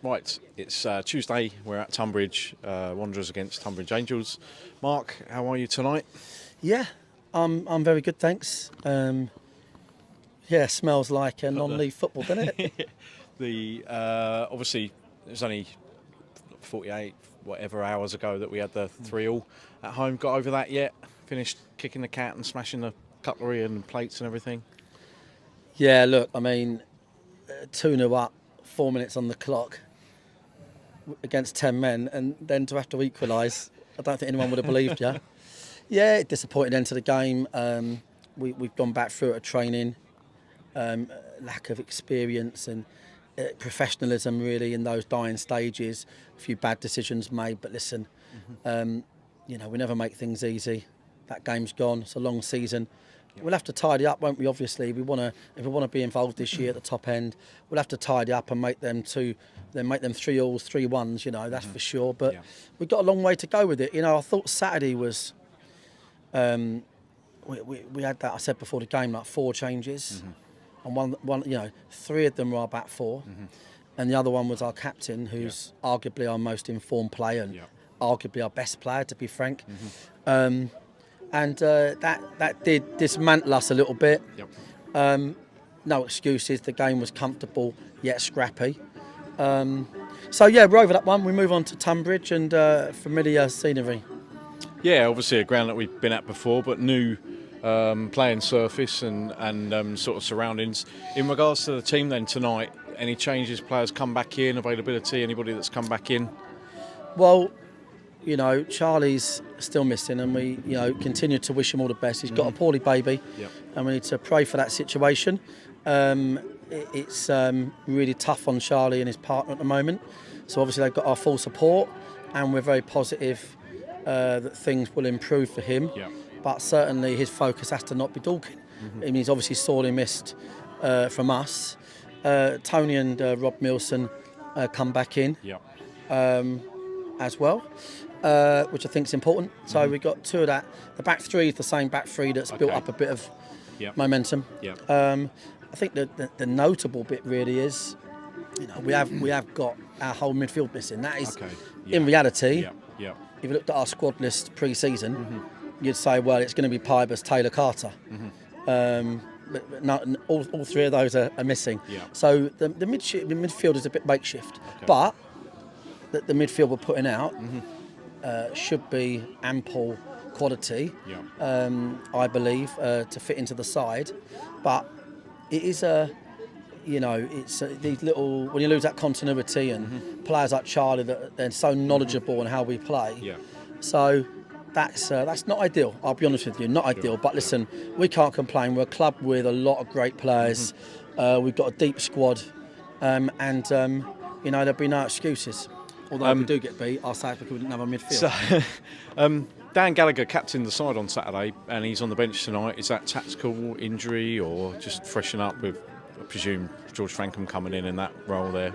Right, it's Tuesday. We're at Tonbridge, Wanderers against Tonbridge Angels. Mark, how are you tonight? Yeah, I'm very good, thanks. Yeah, smells like a non-league football, doesn't it? The obviously it was only 48 whatever hours ago that we had the 3-all at home. Got over that yet? Finished kicking the cat and smashing the cutlery and plates and everything. Yeah, look, I mean, 2-0 up, 4 minutes on the clock against 10 men, and then to have to equalise, I don't think anyone would have believed you. Yeah, disappointed end to the game. We've gone back through it at training, lack of experience and professionalism really in those dying stages. A few bad decisions made, but listen, we never make things easy. That game's gone. It's a long season. We'll have to tidy up, won't we? Obviously, if we want to be involved this year at the top end, we'll have to tidy up and make them 3-alls, 3-1s. That's for sure. But we've got a long way to go with it. I thought Saturday was. We had that. I said before the game, like 4 changes, and one, 3 of them were our back 4, and the other one was our captain, who's arguably our most informed player and arguably our best player, to be frank. And that did dismantle us a little bit. No excuses. The game was comfortable yet scrappy. So we're over that one. We move on to Tonbridge and familiar scenery. Yeah, obviously a ground that we've been at before, but new playing surface and sort of surroundings. In regards to the team then tonight, any changes? Players come back in, availability? Anybody that's come back in? Well, Charlie's still missing, and we, continue to wish him all the best. He's got a poorly baby, and we need to pray for that situation. It's really tough on Charlie and his partner at the moment. So obviously they've got our full support, and we're very positive that things will improve for him. But certainly his focus has to not be Dorking. I mean, he's obviously sorely missed from us. Tony and Rob Milson come back in as well, which I think is important. So we've got 2 of that. The back 3 is the same back 3 that's built up a bit of momentum. I think the notable bit really is, we have got our whole midfield missing. That is, in reality, if you looked at our squad list pre-season, you'd say, well, it's going to be Pybus, Taylor, Carter. But no, all 3 of those are missing. So the midfield is a bit makeshift. But the midfield we're putting out should be ample quality, I believe, to fit into the side. But it is it's these little, when you lose that continuity and players like Charlie that they're so knowledgeable on how we play. So that's not ideal. I'll be honest with you, not ideal. But listen, we can't complain. We're a club with a lot of great players. We've got a deep squad, and there'll be no excuses. Although if we do get beat, I'll say it's because we didn't have a midfield. So, Dan Gallagher captained the side on Saturday, and he's on the bench tonight. Is that tactical injury or just freshen up with, I presume, George Frankham coming in that role there?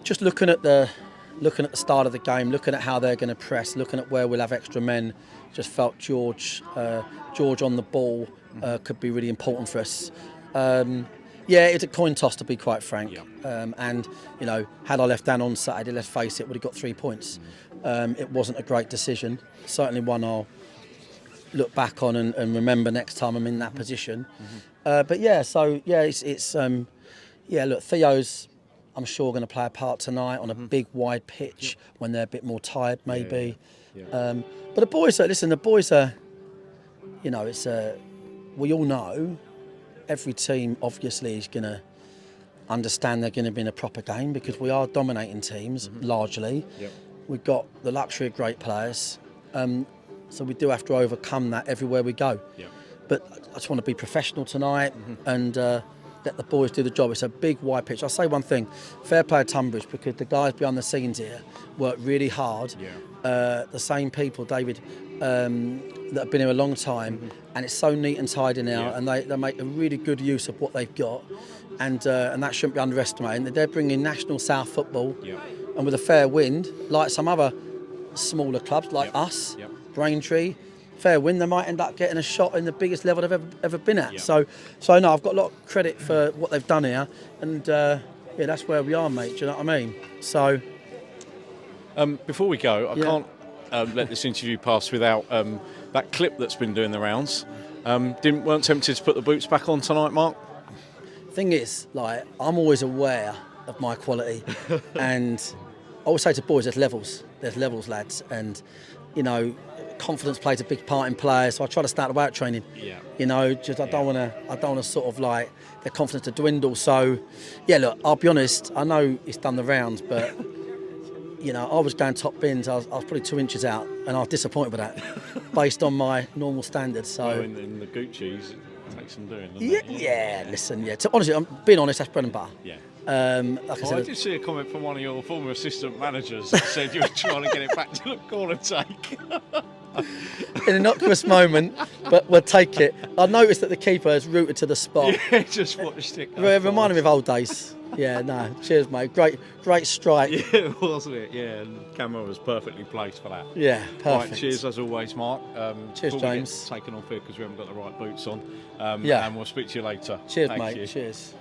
Just looking at the start of the game, looking at how they're going to press, looking at where we'll have extra men, just felt George on the ball could be really important for us. It's a coin toss, to be quite frank. And had I left Dan on Saturday, let's face it, would have got 3 points. It wasn't a great decision. Certainly one I'll look back on and remember next time I'm in that position. Look, Theo's, I'm sure, going to play a part tonight on a big wide pitch when they're a bit more tired, maybe. But the boys are, we all know every team obviously is going to understand they're going to be in a proper game because we are dominating teams largely. We've got the luxury of great players, so we do have to overcome that everywhere we go. But I just want to be professional tonight and let the boys do the job. It's a big wide pitch. I'll say one thing, fair play to Tonbridge, because the guys behind the scenes here work really hard. The same people, David, that have been here a long time, and it's so neat and tidy now, and they make a really good use of what they've got, and that shouldn't be underestimated. They're bringing national South football, and with a fair wind, like some other smaller clubs like us, Braintree, fair wind, they might end up getting a shot in the biggest level they've ever been at. So no, I've got a lot of credit for what they've done here, and yeah, that's where we are, mate. Do you know what I mean? So, Before we go, I Yeah. can't let this interview pass without that clip that's been doing the rounds. Weren't tempted to put the boots back on tonight, Mark? thing is, like, I'm always aware of my quality, and I always say to boys, there's levels, lads, and you know, confidence plays a big part in players. So I try to start the weight training. Yeah. You know, just I don't want to sort of like their confidence to dwindle. So, yeah, look, I'll be honest. I know it's done the rounds, but you know, I was going top bins. I was probably 2 inches out, and I was disappointed with that, based on my normal standards. So. Oh, in the Gucci's, it takes some doing, doesn't Yeah, it? yeah, listen, yeah. Honestly, I'm being honest, that's bread and butter. Yeah. Like I I said, did see a comment from one of your former assistant managers that said you were trying to get it back to the corner take. an innocuous moment, but we'll take it. I noticed that the keeper has rooted to the spot. Yeah, just watched it. It reminded me of old days. Yeah, no, cheers, mate. Great strike. Yeah, wasn't it? Yeah, and the camera was perfectly placed for that. Yeah, perfect. Right, cheers as always, Mark. Cheers, before we get James. taken off here because we haven't got the right boots on. Yeah. And we'll speak to you later. Cheers, Thank mate. you. Cheers.